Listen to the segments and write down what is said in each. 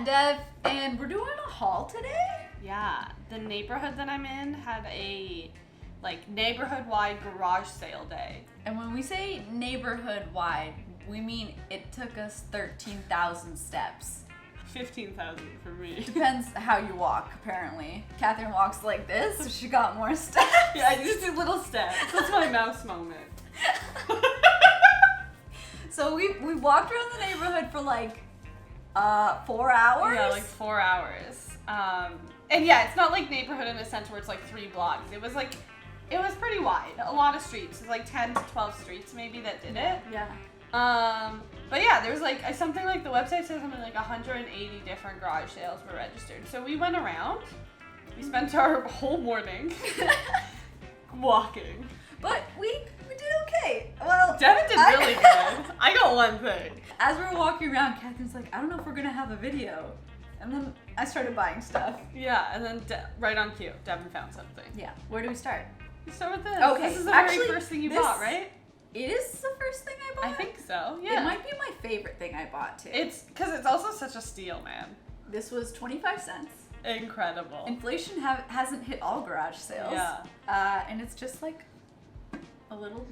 Dev, and we're doing a haul today. Yeah, the neighborhood that I'm in had a neighborhood-wide garage sale day. And when we say neighborhood-wide, we mean it took us 13,000 steps. 15,000 for me. Depends how you walk, apparently. Catherine walks like this, so she got more steps. Yeah, I just did little steps. That's my mouse moment. So we walked around the neighborhood for 4 hours? Yeah, 4 hours. And yeah, it's not like neighborhood in a sense where it's 3 blocks. It was pretty wide. A lot of streets. It's 10 to 12 streets maybe that did it. Yeah. But yeah, there was something the website says something 180 different garage sales were registered. So we went around. We spent our whole morning walking. But we did okay. Well, Devin did really good. I got one thing. As we were walking around, Catherine's like, I don't know if we're gonna have a video. And then I started buying stuff. Yeah, and then right on cue, Devin found something. Yeah. Where do we start? You start with this. Okay. This is the very first thing you bought, right? It is the first thing I bought? I think so, yeah. It might be my favorite thing I bought, too. It's because it's also such a steal, man. This was 25 cents. Incredible. Inflation hasn't hit all garage sales. Yeah. And it's just a little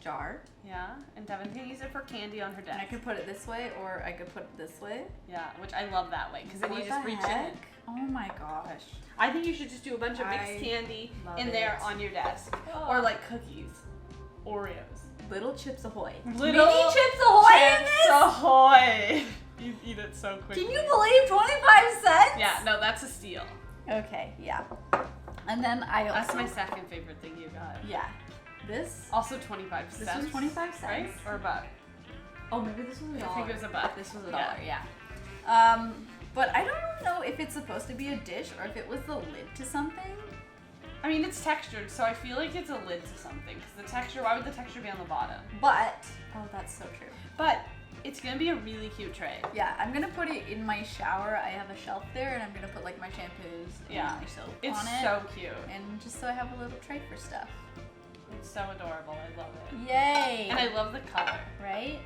jar. Yeah, and Devin can use it for candy on her desk. And I could put it this way, or I could put it this way. Yeah, which I love that way, because then you just reach in. Oh my gosh. I think you should just do a bunch of mixed candy in there on your desk. Oh. Or cookies. Oreos. Little Chips Ahoy. Little Mini Chips Ahoy in this? Chips Ahoy! You eat it so quickly. Can you believe 25 cents? Yeah, no, that's a steal. Okay, yeah. And then I also... That's my second favorite thing you got. Yeah. This... Also 25 cents. This was 25 cents. Right? Or a buck? Oh, maybe this was $1. I think it was a buck. This was $1, yeah. But I don't know if it's supposed to be a dish or if it was the lid to something. I mean, it's textured, so I feel like it's a lid to something. Because the texture, why would the texture be on the bottom? But, oh, that's so true. But it's going to be a really cute tray. Yeah, I'm going to put it in my shower. I have a shelf there, and I'm going to put my shampoos and my soap on it. It's so cute. And just so I have a little tray for stuff. It's so adorable. I love it. Yay! And I love the color. Right?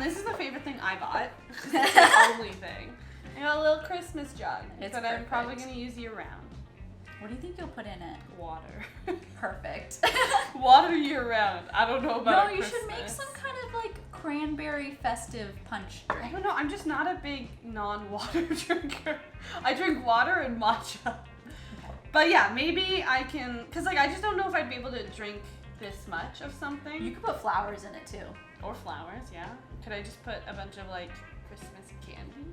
This is the favorite thing I bought. It's the only thing. I got a little Christmas jug that I'm probably going to use year round. What do you think you'll put in it? Water. Perfect. Water year round. I don't know about No, you Christmas. should make some kind of cranberry festive punch drink. I don't know. I'm just not a big non-water drinker. I drink water and matcha. Okay. But yeah, maybe I can, because I just don't know if I'd be able to drink this much of something. You could put flowers in it too. Or flowers, yeah. Could I just put a bunch of Christmas candy?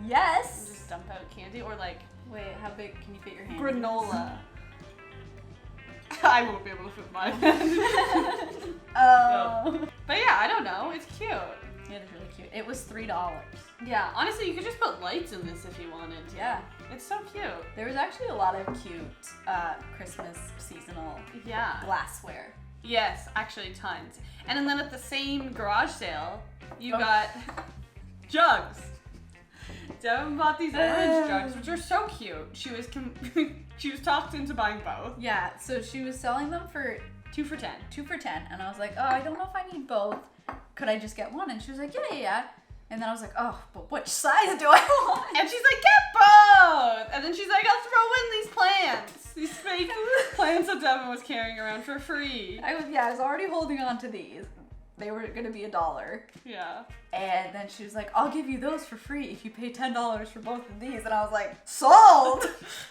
Yes. And just dump out candy or Wait, how big can you fit your hand? Granola. I won't be able to fit mine. Oh. No. But yeah, I don't know. It's cute. It is really cute. It was $3. Yeah, honestly, you could just put lights in this if you wanted to. Yeah. It's so cute. There was actually a lot of cute Christmas seasonal glassware. Yes, actually tons. And then at the same garage sale, you got jugs. Devin bought these orange jugs, which are so cute. She was talked into buying both. Yeah, so she was selling them for 2 for $10. 2 for $10, and I was like, oh, I don't know if I need both. Could I just get one? And she was like, yeah. And then I was like, oh, but which size do I want? And she's like, get both! And then she's like, I'll throw in these plants. These fake plants that Devin was carrying around for free. I was already holding on to these. They were gonna be $1. Yeah. And then she was like, I'll give you those for free if you pay $10 for both of these. And I was like, sold!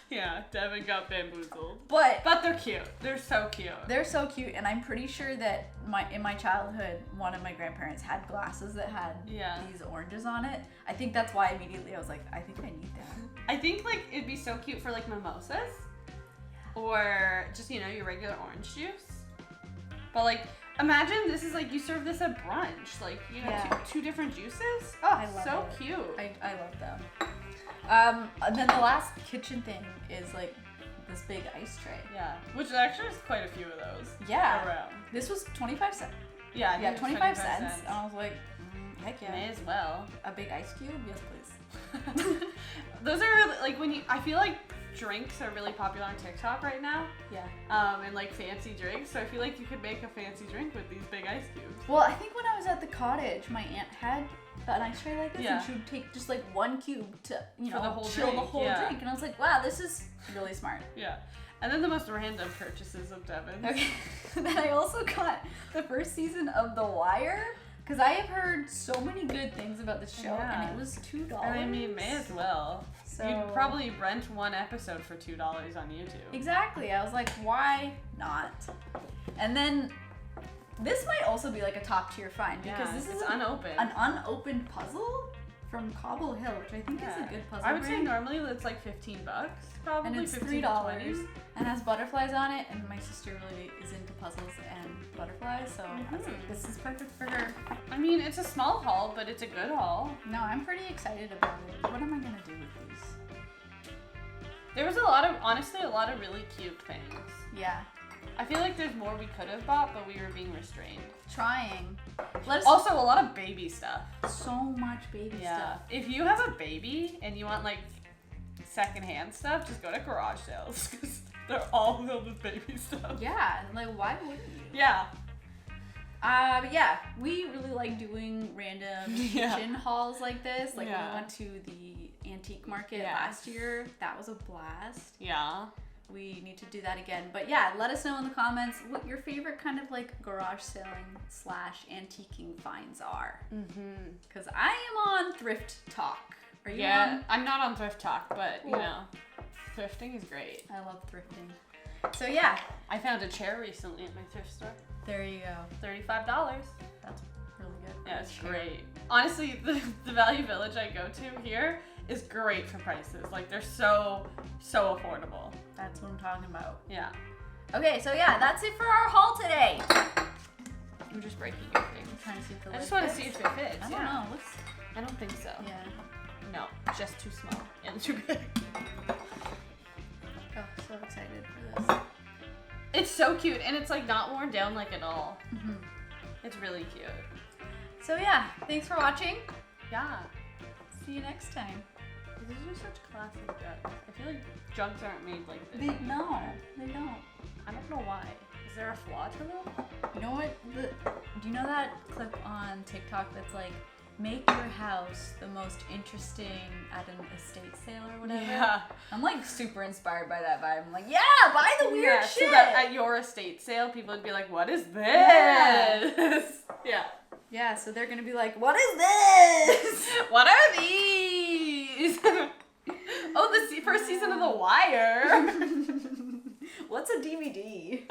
Yeah, Devin got bamboozled. But they're cute. They're so cute. They're so cute, and I'm pretty sure that in my childhood, one of my grandparents had glasses that had these oranges on it. I think that's why immediately I was like, I think I need that. I think it'd be so cute for mimosas. Or just, your regular orange juice. But imagine this is you serve this at brunch. Two different juices. Oh, I love so it. cute. I love them. And then the last kitchen thing is this big ice tray. Yeah, which actually is quite a few of those. Yeah. Around. This was 25 cents. Yeah, Yeah, 25 cents. And I was like, heck yeah. May as well. A big ice cube? Yes, please. Those are when I feel drinks are really popular on TikTok right now. Yeah. And like fancy drinks. So I feel like you could make a fancy drink with these big ice cubes. Well, I think when I was at the cottage, my aunt had an ice tray like this, and she would take just like one cube to, chill the whole drink. And I was like, wow, this is really smart. Yeah. And then the most random purchases of Devin. Okay. Then I also got the first season of The Wire. Because I have heard so many good things about the show, and it was $2. And I mean, may as well. So you'd probably rent one episode for $2 on YouTube. Exactly. I was like, why not? And then this might also be like a top tier find because this is unopened. An unopened puzzle from Cobble Hill, which I think is a good puzzle. I would say normally it's like $15, probably. And it's $3 and has butterflies on it. And my sister really is into puzzles and butterflies, so I was like, this is perfect for her. I mean, it's a small haul, but it's a good haul. No, I'm pretty excited about it. What am I gonna do with these? There was honestly a lot of really cute things. Yeah. I feel like there's more we could have bought, but we were being restrained. Trying. Also, a lot of baby stuff. So much baby stuff. If you have a baby and you want like secondhand stuff, just go to garage sales because they're all filled with baby stuff. Yeah, and like why wouldn't you? Yeah. But yeah, we really like doing random kitchen hauls like this. Like when we went to the antique market last year, that was a blast. Yeah. We need to do that again. But yeah, let us know in the comments what your favorite kind of like garage selling / antiquing finds are. Because I am on Thrift Talk. Are you on? I'm not on Thrift Talk, but you know, thrifting is great. I love thrifting. So yeah. I found a chair recently at my thrift store. There you go. $35. That's really good. Yeah, it's great. Honestly, the Value Village I go to here is great for prices. Like they're so affordable. That's what I'm talking about. Yeah. Okay, so yeah, that's it for our haul today. I'm just breaking your thing. I'm trying to see if the I just want to see if it fits. I don't know. I don't think so. Yeah. No, just too small and too big. Oh, so excited for this. It's so cute, and it's like not worn down like at all. It's really cute. So yeah, thanks for watching. Yeah. See you next time. These are such classic jugs. I feel like jugs aren't made like this. No, they don't. I don't know why. Is there a flaw to them? You know what? Do you know that clip on TikTok that's like, make your house the most interesting at an estate sale or whatever? Yeah. I'm like super inspired by that vibe. I'm like, yeah, buy the weird shit. So that at your estate sale, people would be like, what is this? Yeah. Yeah, so they're gonna be like, what is this? What are these? Oh, the first season of The Wire. What's a DVD?